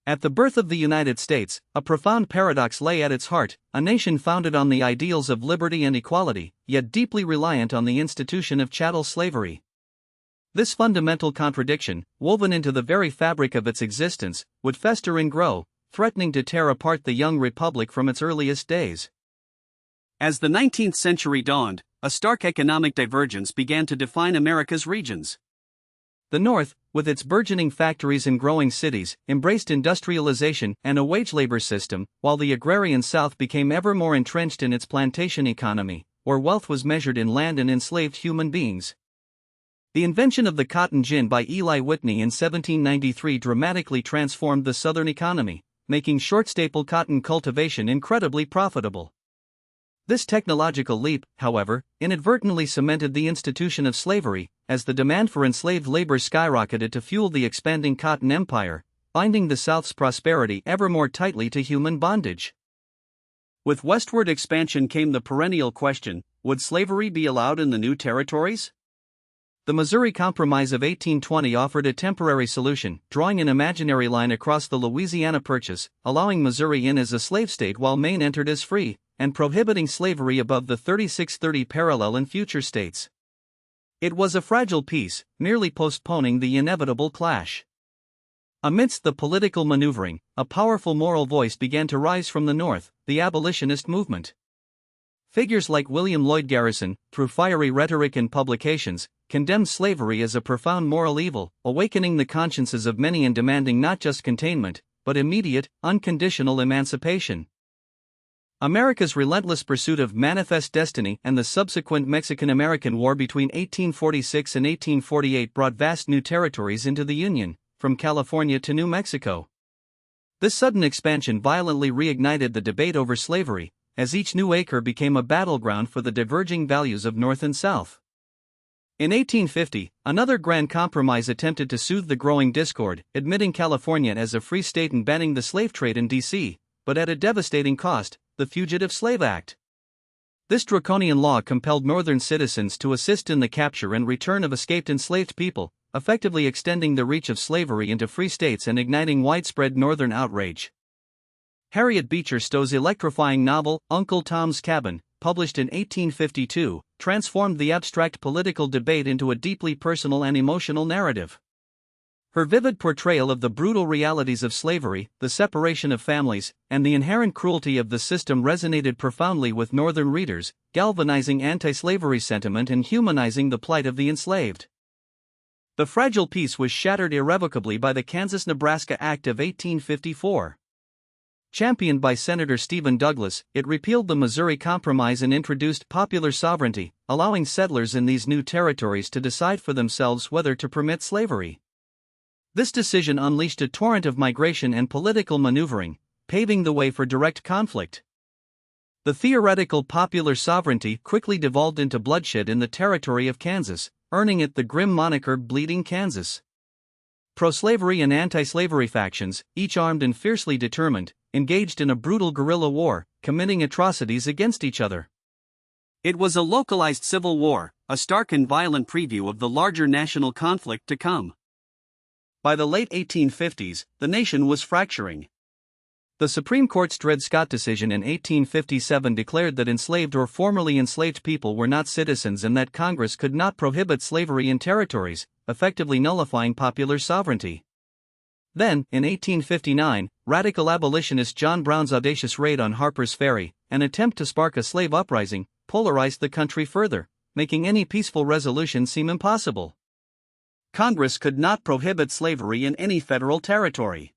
At the birth of the United States, a profound paradox lay at its heart, a nation founded on the ideals of liberty and equality, yet deeply reliant on the institution of chattel slavery. This fundamental contradiction, woven into the very fabric of its existence, would fester and grow, threatening to tear apart the young republic from its earliest days. As the 19th century dawned, a stark economic divergence began to define America's regions. The North, with its burgeoning factories and growing cities, embraced industrialization and a wage labor system, while the agrarian South became ever more entrenched in its plantation economy, where wealth was measured in land and enslaved human beings. The invention of the cotton gin by Eli Whitney in 1793 dramatically transformed the Southern economy, making short-staple cotton cultivation incredibly profitable. This technological leap, however, inadvertently cemented the institution of slavery, as the demand for enslaved labor skyrocketed to fuel the expanding cotton empire, binding the South's prosperity ever more tightly to human bondage. With westward expansion came the perennial question: would slavery be allowed in the new territories? The Missouri Compromise of 1820 offered a temporary solution, drawing an imaginary line across the Louisiana Purchase, allowing Missouri in as a slave state while Maine entered as free, and prohibiting slavery above the 3630 parallel in future states. It was a fragile peace, merely postponing the inevitable clash. Amidst the political maneuvering, a powerful moral voice began to rise from the North, the abolitionist movement. Figures like William Lloyd Garrison, through fiery rhetoric and publications, condemned slavery as a profound moral evil, awakening the consciences of many and demanding not just containment, but immediate, unconditional emancipation. America's relentless pursuit of manifest destiny and the subsequent Mexican-American War between 1846 and 1848 brought vast new territories into the Union, from California to New Mexico. This sudden expansion violently reignited the debate over slavery, as each new acre became a battleground for the diverging values of North and South. In 1850, another grand compromise attempted to soothe the growing discord, admitting California as a free state and banning the slave trade in D.C., but at a devastating cost: the Fugitive Slave Act. This draconian law compelled Northern citizens to assist in the capture and return of escaped enslaved people, effectively extending the reach of slavery into free states and igniting widespread Northern outrage. Harriet Beecher Stowe's electrifying novel, Uncle Tom's Cabin, published in 1852, transformed the abstract political debate into a deeply personal and emotional narrative. Her vivid portrayal of the brutal realities of slavery, the separation of families, and the inherent cruelty of the system resonated profoundly with Northern readers, galvanizing anti-slavery sentiment and humanizing the plight of the enslaved. The fragile peace was shattered irrevocably by the Kansas-Nebraska Act of 1854. Championed by Senator Stephen Douglas, it repealed the Missouri Compromise and introduced popular sovereignty, allowing settlers in these new territories to decide for themselves whether to permit slavery. This decision unleashed a torrent of migration and political maneuvering, paving the way for direct conflict. The theoretical popular sovereignty quickly devolved into bloodshed in the territory of Kansas, earning it the grim moniker Bleeding Kansas. Pro-slavery and anti-slavery factions, each armed and fiercely determined, engaged in a brutal guerrilla war, committing atrocities against each other. It was a localized civil war, a stark and violent preview of the larger national conflict to come. By the late 1850s, the nation was fracturing. The Supreme Court's Dred Scott decision in 1857 declared that enslaved or formerly enslaved people were not citizens and that Congress could not prohibit slavery in territories, effectively nullifying popular sovereignty. Then, in 1859, radical abolitionist John Brown's audacious raid on Harper's Ferry, an attempt to spark a slave uprising, polarized the country further, making any peaceful resolution seem impossible. Congress could not prohibit slavery in any federal territory.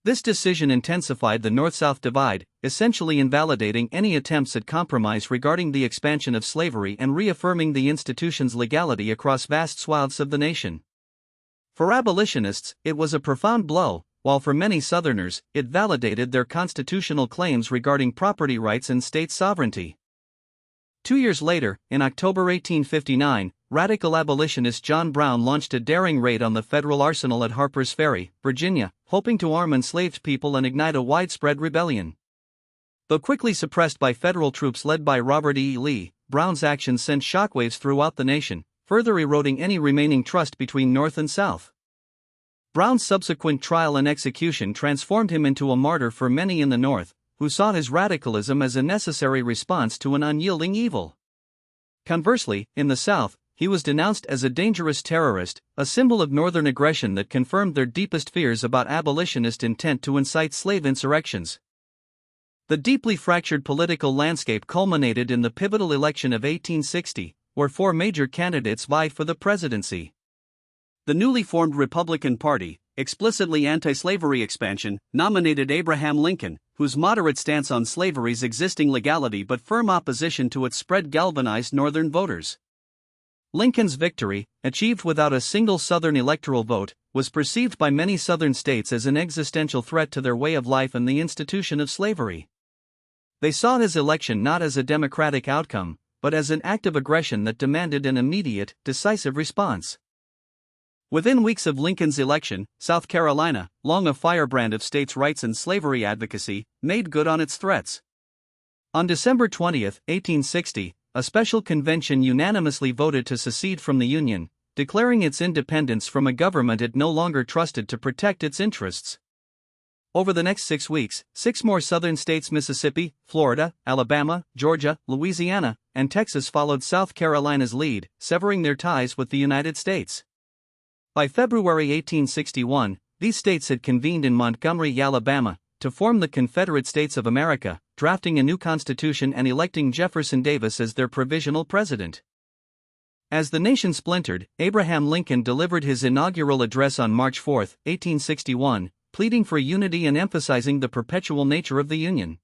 This decision intensified the North-South divide, essentially invalidating any attempts at compromise regarding the expansion of slavery and reaffirming the institution's legality across vast swaths of the nation. For abolitionists, it was a profound blow, while for many Southerners, it validated their constitutional claims regarding property rights and state sovereignty. 2 years later, in October 1859, radical abolitionist John Brown launched a daring raid on the federal arsenal at Harper's Ferry, Virginia, hoping to arm enslaved people and ignite a widespread rebellion. Though quickly suppressed by federal troops led by Robert E. Lee, Brown's actions sent shockwaves throughout the nation, further eroding any remaining trust between North and South. Brown's subsequent trial and execution transformed him into a martyr for many in the North, who saw his radicalism as a necessary response to an unyielding evil. Conversely, in the South, he was denounced as a dangerous terrorist, a symbol of Northern aggression that confirmed their deepest fears about abolitionist intent to incite slave insurrections. The deeply fractured political landscape culminated in the pivotal election of 1860, where four major candidates vied for the presidency. The newly formed Republican Party, explicitly anti-slavery expansion, nominated Abraham Lincoln, whose moderate stance on slavery's existing legality but firm opposition to its spread galvanized Northern voters. Lincoln's victory, achieved without a single Southern electoral vote, was perceived by many Southern states as an existential threat to their way of life and the institution of slavery. They saw his election not as a democratic outcome, but as an act of aggression that demanded an immediate, decisive response. Within weeks of Lincoln's election, South Carolina, long a firebrand of states' rights and slavery advocacy, made good on its threats. On December 20, 1860, a special convention unanimously voted to secede from the Union, declaring its independence from a government it no longer trusted to protect its interests. Over the next 6 weeks, 6 more Southern states, Mississippi, Florida, Alabama, Georgia, Louisiana, and Texas, followed South Carolina's lead, severing their ties with the United States. By February 1861, these states had convened in Montgomery, Alabama, to form the Confederate States of America, drafting a new constitution and electing Jefferson Davis as their provisional president. As the nation splintered, Abraham Lincoln delivered his inaugural address on March 4, 1861, pleading for unity and emphasizing the perpetual nature of the Union.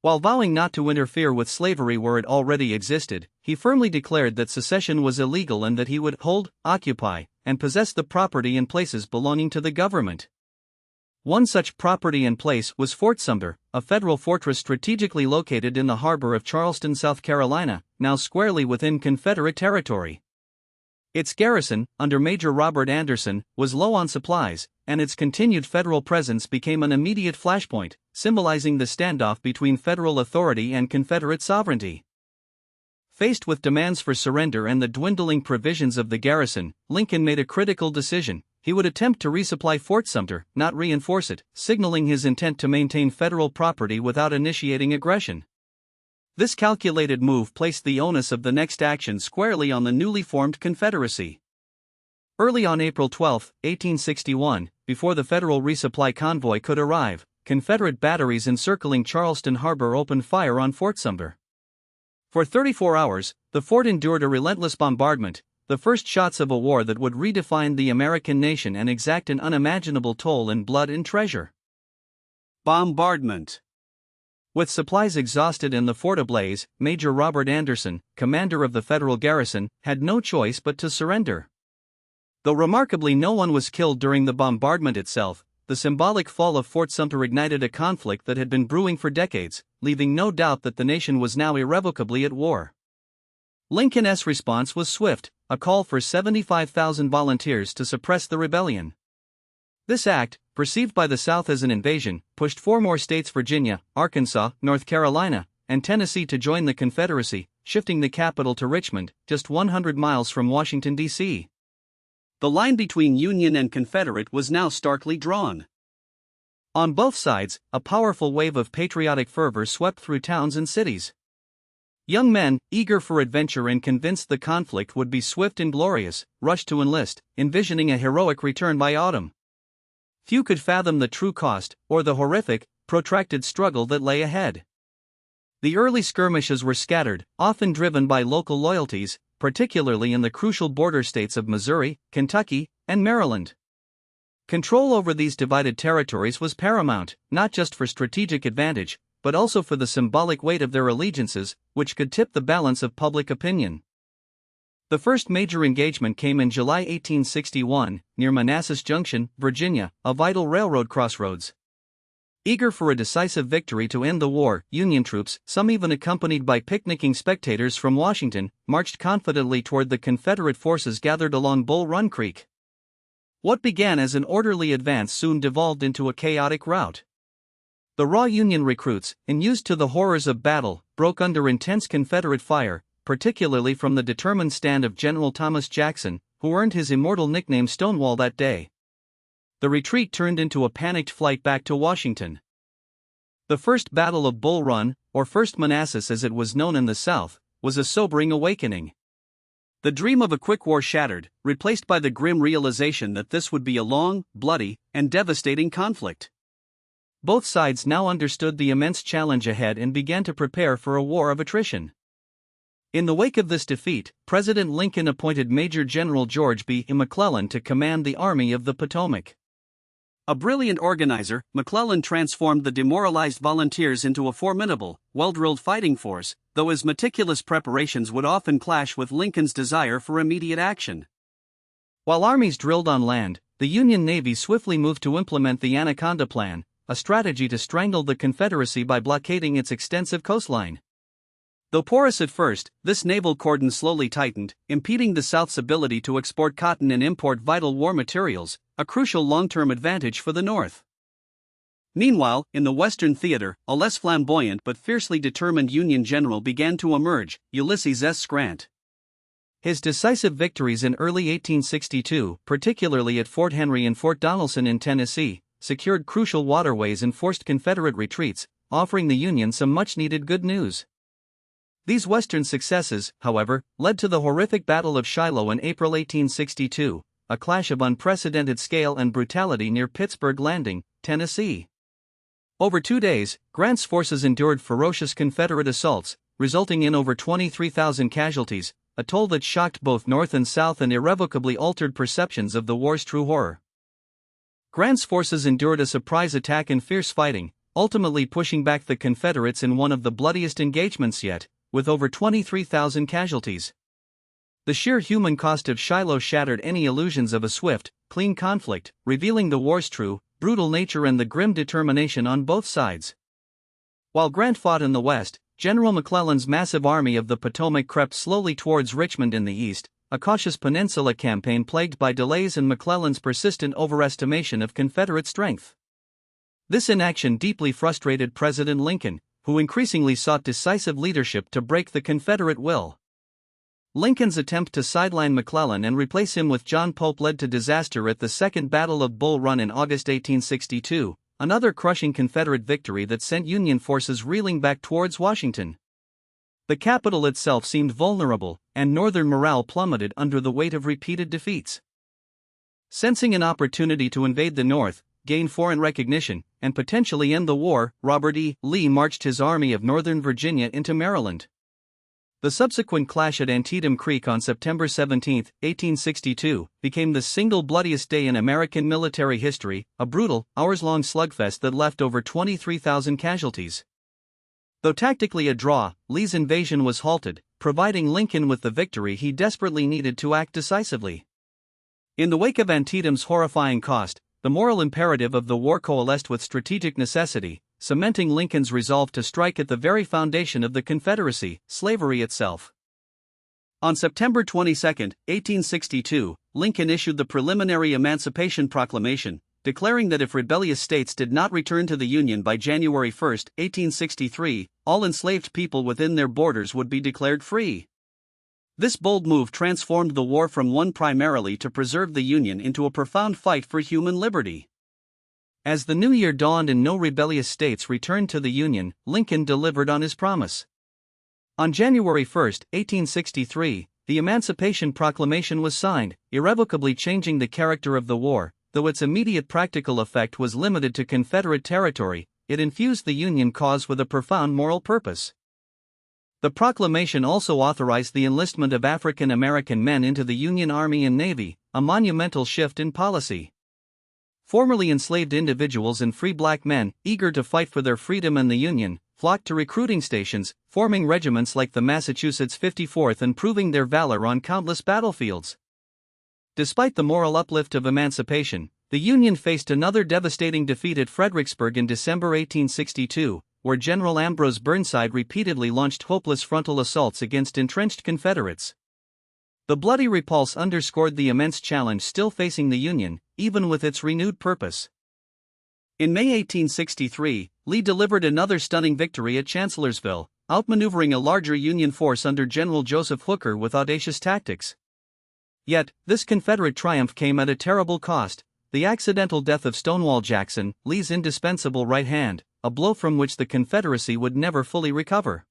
While vowing not to interfere with slavery where it already existed, he firmly declared that secession was illegal and that he would hold, occupy, and possess the property and places belonging to the government. One such property and place was Fort Sumter, a federal fortress strategically located in the harbor of Charleston, South Carolina, now squarely within Confederate territory. Its garrison, under Major Robert Anderson, was low on supplies, and its continued federal presence became an immediate flashpoint, symbolizing the standoff between federal authority and Confederate sovereignty. Faced with demands for surrender and the dwindling provisions of the garrison, Lincoln made a critical decision. He would attempt to resupply Fort Sumter, not reinforce it, signaling his intent to maintain federal property without initiating aggression. This calculated move placed the onus of the next action squarely on the newly formed Confederacy. Early on April 12, 1861, before the federal resupply convoy could arrive, Confederate batteries encircling Charleston Harbor opened fire on Fort Sumter. For 34 hours, the fort endured a relentless bombardment, the first shots of a war that would redefine the American nation and exact an unimaginable toll in blood and treasure. Bombardment. With supplies exhausted and the fort ablaze, Major Robert Anderson, commander of the federal garrison, had no choice but to surrender. Though remarkably no one was killed during the bombardment itself, the symbolic fall of Fort Sumter ignited a conflict that had been brewing for decades, leaving no doubt that the nation was now irrevocably at war. Lincoln's response was swift, a call for 75,000 volunteers to suppress the rebellion. This act, perceived by the South as an invasion, pushed 4 more states, Virginia, Arkansas, North Carolina, and Tennessee, to join the Confederacy, shifting the capital to Richmond, just 100 miles from Washington, D.C. The line between Union and Confederate was now starkly drawn. On both sides, a powerful wave of patriotic fervor swept through towns and cities. Young men, eager for adventure and convinced the conflict would be swift and glorious, rushed to enlist, envisioning a heroic return by autumn. Few could fathom the true cost, or the horrific, protracted struggle that lay ahead. The early skirmishes were scattered, often driven by local loyalties, particularly in the crucial border states of Missouri, Kentucky, and Maryland. Control over these divided territories was paramount, not just for strategic advantage, but also for the symbolic weight of their allegiances, which could tip the balance of public opinion. The first major engagement came in July 1861, near Manassas Junction, Virginia, a vital railroad crossroads. Eager for a decisive victory to end the war, Union troops, some even accompanied by picnicking spectators from Washington, marched confidently toward the Confederate forces gathered along Bull Run Creek. What began as an orderly advance soon devolved into a chaotic rout. The raw Union recruits, unused to the horrors of battle, broke under intense Confederate fire, particularly from the determined stand of General Thomas Jackson, who earned his immortal nickname Stonewall that day. the retreat turned into a panicked flight back to Washington. The First Battle of Bull Run, or First Manassas as it was known in the South, was a sobering awakening. The dream of a quick war shattered, replaced by the grim realization that this would be a long, bloody, and devastating conflict. Both sides now understood the immense challenge ahead and began to prepare for a war of attrition. In the wake of this defeat, President Lincoln appointed Major General George B. McClellan to command the Army of the Potomac. A brilliant organizer, McClellan transformed the demoralized volunteers into a formidable, well-drilled fighting force, though his meticulous preparations would often clash with Lincoln's desire for immediate action. While armies drilled on land, the Union Navy swiftly moved to implement the Anaconda Plan, a strategy to strangle the Confederacy by blockading its extensive coastline. Though porous at first, this naval cordon slowly tightened, impeding the South's ability to export cotton and import vital war materials, a crucial long-term advantage for the North. Meanwhile, in the Western theater, a less flamboyant but fiercely determined Union general began to emerge, Ulysses S. Grant. His decisive victories in early 1862, particularly at Fort Henry and Fort Donelson in Tennessee, secured crucial waterways and forced Confederate retreats, offering the Union some much-needed good news. These Western successes, however, led to the horrific Battle of Shiloh in April 1862, a clash of unprecedented scale and brutality near Pittsburgh Landing, Tennessee. Over 2 days, Grant's forces endured ferocious Confederate assaults, resulting in over 23,000 casualties, a toll that shocked both North and South and irrevocably altered perceptions of the war's true horror. Grant's forces endured a surprise attack and fierce fighting, ultimately pushing back the Confederates in one of the bloodiest engagements yet, with over 23,000 casualties. The sheer human cost of Shiloh shattered any illusions of a swift, clean conflict, revealing the war's true, brutal nature and the grim determination on both sides. While Grant fought in the West, General McClellan's massive Army of the Potomac crept slowly towards Richmond in the East, a cautious peninsula campaign plagued by delays and McClellan's persistent overestimation of Confederate strength. This inaction deeply frustrated President Lincoln, who increasingly sought decisive leadership to break the Confederate will. Lincoln's attempt to sideline McClellan and replace him with John Pope led to disaster at the Second Battle of Bull Run in August 1862, another crushing Confederate victory that sent Union forces reeling back towards Washington. The capital itself seemed vulnerable, and Northern morale plummeted under the weight of repeated defeats. Sensing an opportunity to invade the North, gain foreign recognition, and potentially end the war, Robert E. Lee marched his Army of Northern Virginia into Maryland. The subsequent clash at Antietam Creek on September 17, 1862, became the single bloodiest day in American military history, a brutal, hours-long slugfest that left over 23,000 casualties. Though tactically a draw, Lee's invasion was halted, providing Lincoln with the victory he desperately needed to act decisively. In the wake of Antietam's horrifying cost, the moral imperative of the war coalesced with strategic necessity, cementing Lincoln's resolve to strike at the very foundation of the Confederacy, slavery itself. On September 22, 1862, Lincoln issued the preliminary Emancipation Proclamation, declaring that if rebellious states did not return to the Union by January 1, 1863, all enslaved people within their borders would be declared free. This bold move transformed the war from one primarily to preserve the Union into a profound fight for human liberty. As the new year dawned and no rebellious states returned to the Union, Lincoln delivered on his promise. On January 1, 1863, the Emancipation Proclamation was signed, irrevocably changing the character of the war. Though its immediate practical effect was limited to Confederate territory, it infused the Union cause with a profound moral purpose. The proclamation also authorized the enlistment of African American men into the Union Army and Navy, a monumental shift in policy. Formerly enslaved individuals and free black men, eager to fight for their freedom and the Union, flocked to recruiting stations, forming regiments like the Massachusetts 54th and proving their valor on countless battlefields. Despite the moral uplift of emancipation, the Union faced another devastating defeat at Fredericksburg in December 1862, where General Ambrose Burnside repeatedly launched hopeless frontal assaults against entrenched Confederates. The bloody repulse underscored the immense challenge still facing the Union, even with its renewed purpose. In May 1863, Lee delivered another stunning victory at Chancellorsville, outmaneuvering a larger Union force under General Joseph Hooker with audacious tactics. Yet, this Confederate triumph came at a terrible cost. the accidental death of Stonewall Jackson, Lee's indispensable right hand, a blow from which the Confederacy would never fully recover.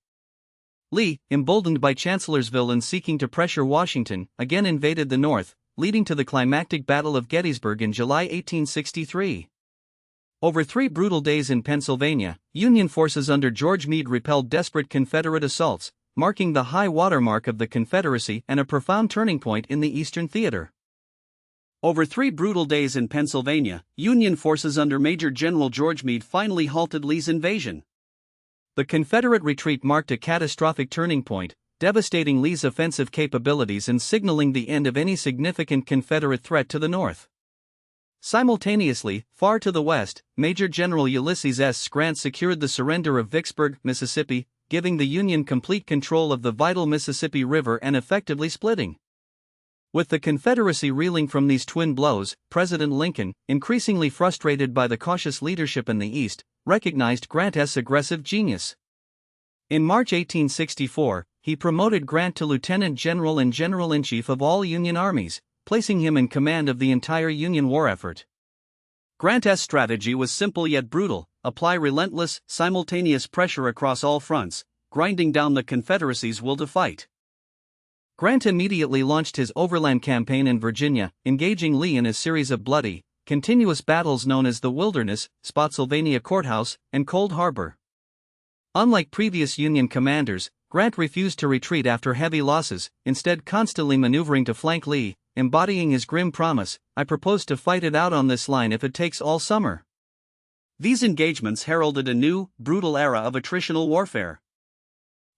Lee, emboldened by Chancellorsville and seeking to pressure Washington, again invaded the North, leading to the climactic Battle of Gettysburg in July 1863. Over 3 brutal days in Pennsylvania, Union forces under George Meade repelled desperate Confederate assaults, marking the high watermark of the Confederacy and a profound turning point in the Eastern Theater. Over 3 brutal days in Pennsylvania, Union forces under Major General George Meade finally halted Lee's invasion. The Confederate retreat marked a catastrophic turning point, devastating Lee's offensive capabilities and signaling the end of any significant Confederate threat to the North. Simultaneously, far to the west, Major General Ulysses S. Grant secured the surrender of Vicksburg, Mississippi, giving the Union complete control of the vital Mississippi River and effectively splitting. With the Confederacy reeling from these twin blows, President Lincoln, increasingly frustrated by the cautious leadership in the East, recognized Grant's aggressive genius. In March 1864, he promoted Grant to Lieutenant General and General-in-Chief of all Union armies, placing him in command of the entire Union war effort. Grant's strategy was simple yet brutal: apply relentless, simultaneous pressure across all fronts, grinding down the Confederacy's will to fight. Grant immediately launched his overland campaign in Virginia, engaging Lee in a series of bloody, continuous battles known as the Wilderness, Spotsylvania Courthouse, and Cold Harbor. Unlike previous Union commanders, Grant refused to retreat after heavy losses, instead constantly maneuvering to flank Lee, embodying his grim promise, "I propose to fight it out on this line if it takes all summer." These engagements heralded a new, brutal era of attritional warfare.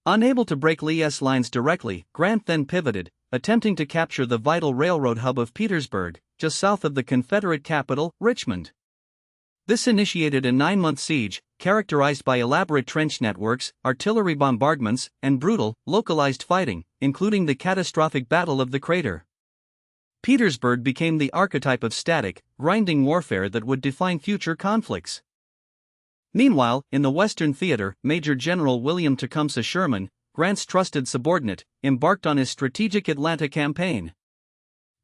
Unable to break Lee's lines directly, Grant then pivoted, attempting to capture the vital railroad hub of Petersburg, just south of the Confederate capital, Richmond. This initiated a 9-month siege, characterized by elaborate trench networks, artillery bombardments, and brutal, localized fighting, including the catastrophic Battle of the Crater. Petersburg became the archetype of static, grinding warfare that would define future conflicts. Meanwhile, in the Western Theater, Major General William Tecumseh Sherman, Grant's trusted subordinate, embarked on his strategic Atlanta campaign.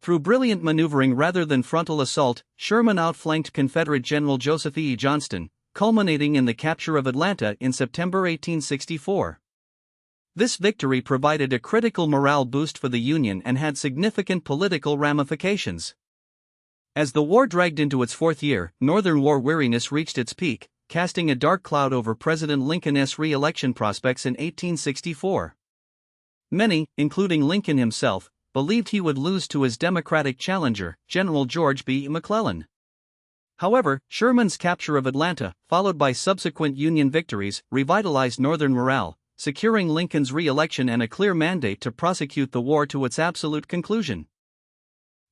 Through brilliant maneuvering rather than frontal assault, Sherman outflanked Confederate General Joseph E. Johnston, culminating in the capture of Atlanta in September 1864. This victory provided a critical morale boost for the Union and had significant political ramifications. As the war dragged into its 4th year, Northern war weariness reached its peak, casting a dark cloud over President Lincoln's re-election prospects in 1864. Many, including Lincoln himself, believed he would lose to his Democratic challenger, General George B. McClellan. However, Sherman's capture of Atlanta, followed by subsequent Union victories, revitalized Northern morale, securing Lincoln's re-election and a clear mandate to prosecute the war to its absolute conclusion.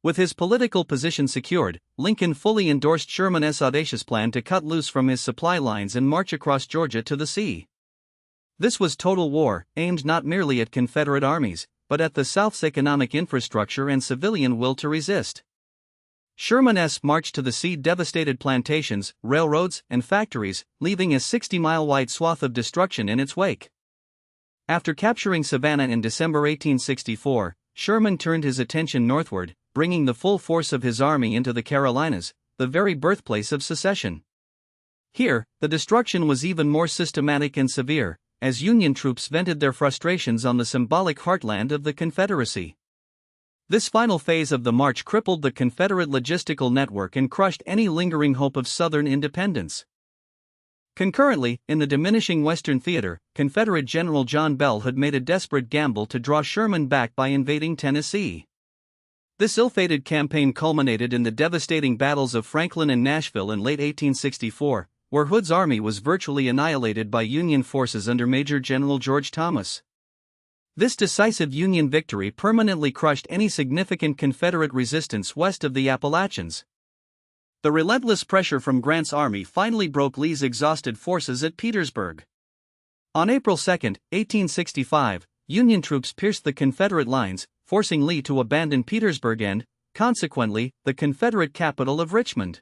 With his political position secured, Lincoln fully endorsed Sherman's audacious plan to cut loose from his supply lines and march across Georgia to the sea. This was total war, aimed not merely at Confederate armies, but at the South's economic infrastructure and civilian will to resist. Sherman's march to the sea devastated plantations, railroads, and factories, leaving a 60-mile-wide swath of destruction in its wake. After capturing Savannah in December 1864, Sherman turned his attention northward, bringing the full force of his army into the Carolinas, the very birthplace of secession. Here, the destruction was even more systematic and severe, as Union troops vented their frustrations on the symbolic heartland of the Confederacy. This final phase of the march crippled the Confederate logistical network and crushed any lingering hope of Southern independence. Concurrently, in the diminishing Western Theater, Confederate General John Bell had made a desperate gamble to draw Sherman back by invading Tennessee. This ill-fated campaign culminated in the devastating battles of Franklin and Nashville in late 1864, where Hood's army was virtually annihilated by Union forces under Major General George Thomas. This decisive Union victory permanently crushed any significant Confederate resistance west of the Appalachians. The relentless pressure from Grant's army finally broke Lee's exhausted forces at Petersburg. On April 2, 1865, Union troops pierced the Confederate lines, forcing Lee to abandon Petersburg and, consequently, the Confederate capital of Richmond.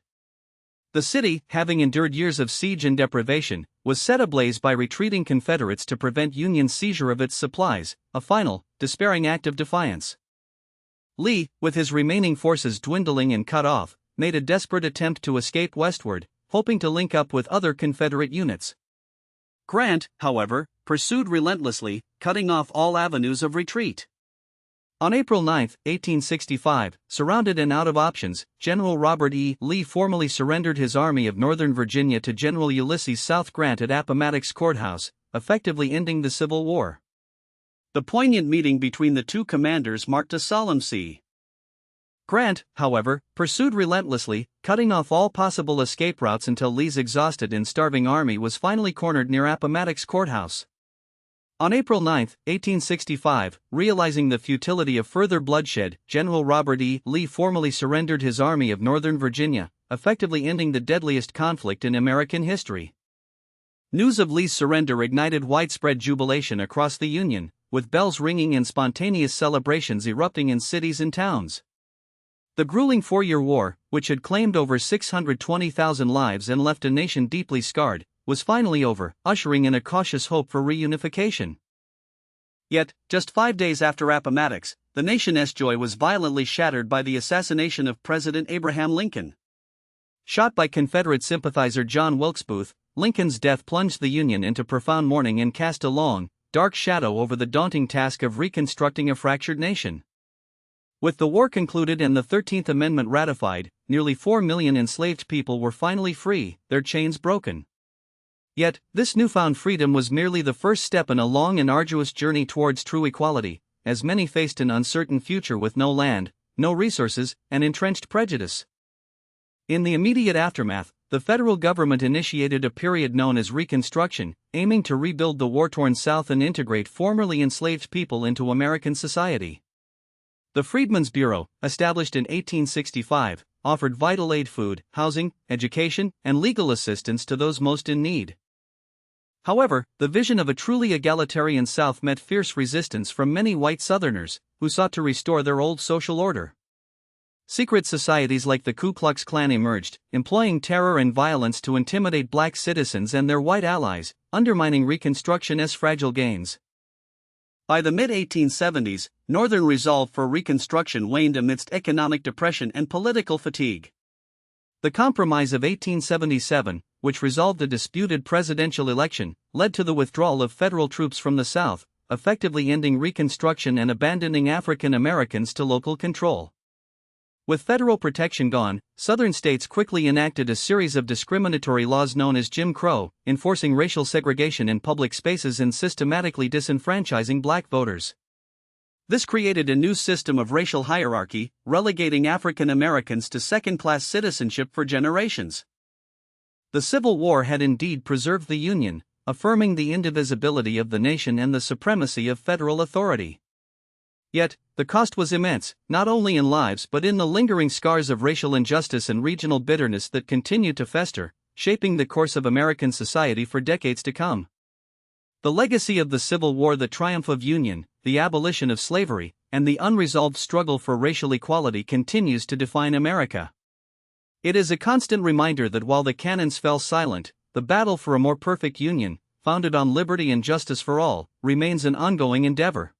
The city, having endured years of siege and deprivation, was set ablaze by retreating Confederates to prevent Union's seizure of its supplies, a final, despairing act of defiance. Lee, with his remaining forces dwindling and cut off, made a desperate attempt to escape westward, hoping to link up with other Confederate units. Grant, however, pursued relentlessly, cutting off all avenues of retreat. On April 9, 1865, surrounded and out of options, General Robert E. Lee formally surrendered his Army of Northern Virginia to General Ulysses South Grant at Appomattox Courthouse, effectively ending the Civil War. The poignant meeting between the two commanders marked a solemn scene. Grant, however, pursued relentlessly, cutting off all possible escape routes until Lee's exhausted and starving army was finally cornered near Appomattox Courthouse. On April 9, 1865, realizing the futility of further bloodshed, General Robert E. Lee formally surrendered his Army of Northern Virginia, effectively ending the deadliest conflict in American history. News of Lee's surrender ignited widespread jubilation across the Union, with bells ringing and spontaneous celebrations erupting in cities and towns. The grueling four-year war, which had claimed over 620,000 lives and left a nation deeply scarred, was finally over, ushering in a cautious hope for reunification. Yet, just 5 days after Appomattox, the nation's joy was violently shattered by the assassination of President Abraham Lincoln. Shot by Confederate sympathizer John Wilkes Booth, Lincoln's death plunged the Union into profound mourning and cast a long, dark shadow over the daunting task of reconstructing a fractured nation. With the war concluded and the 13th Amendment ratified, nearly 4 million enslaved people were finally free, their chains broken. Yet, this newfound freedom was merely the first step in a long and arduous journey towards true equality, as many faced an uncertain future with no land, no resources, and entrenched prejudice. In the immediate aftermath, the federal government initiated a period known as Reconstruction, aiming to rebuild the war-torn South and integrate formerly enslaved people into American society. The Freedmen's Bureau, established in 1865, offered vital aid: food, housing, education, and legal assistance to those most in need. However, the vision of a truly egalitarian South met fierce resistance from many white Southerners, who sought to restore their old social order. Secret societies like the Ku Klux Klan emerged, employing terror and violence to intimidate black citizens and their white allies, undermining Reconstruction's fragile gains. By the mid-1870s, Northern resolve for Reconstruction waned amidst economic depression and political fatigue. The Compromise of 1877, which resolved a disputed presidential election, led to the withdrawal of federal troops from the South, effectively ending Reconstruction and abandoning African Americans to local control. With federal protection gone, Southern states quickly enacted a series of discriminatory laws known as Jim Crow, enforcing racial segregation in public spaces and systematically disenfranchising black voters. This created a new system of racial hierarchy, relegating African Americans to second-class citizenship for generations. The Civil War had indeed preserved the Union, affirming the indivisibility of the nation and the supremacy of federal authority. Yet, the cost was immense, not only in lives but in the lingering scars of racial injustice and regional bitterness that continued to fester, shaping the course of American society for decades to come. The legacy of the Civil War, the triumph of union, the abolition of slavery, and the unresolved struggle for racial equality continues to define America. It is a constant reminder that while the cannons fell silent, the battle for a more perfect union, founded on liberty and justice for all, remains an ongoing endeavor.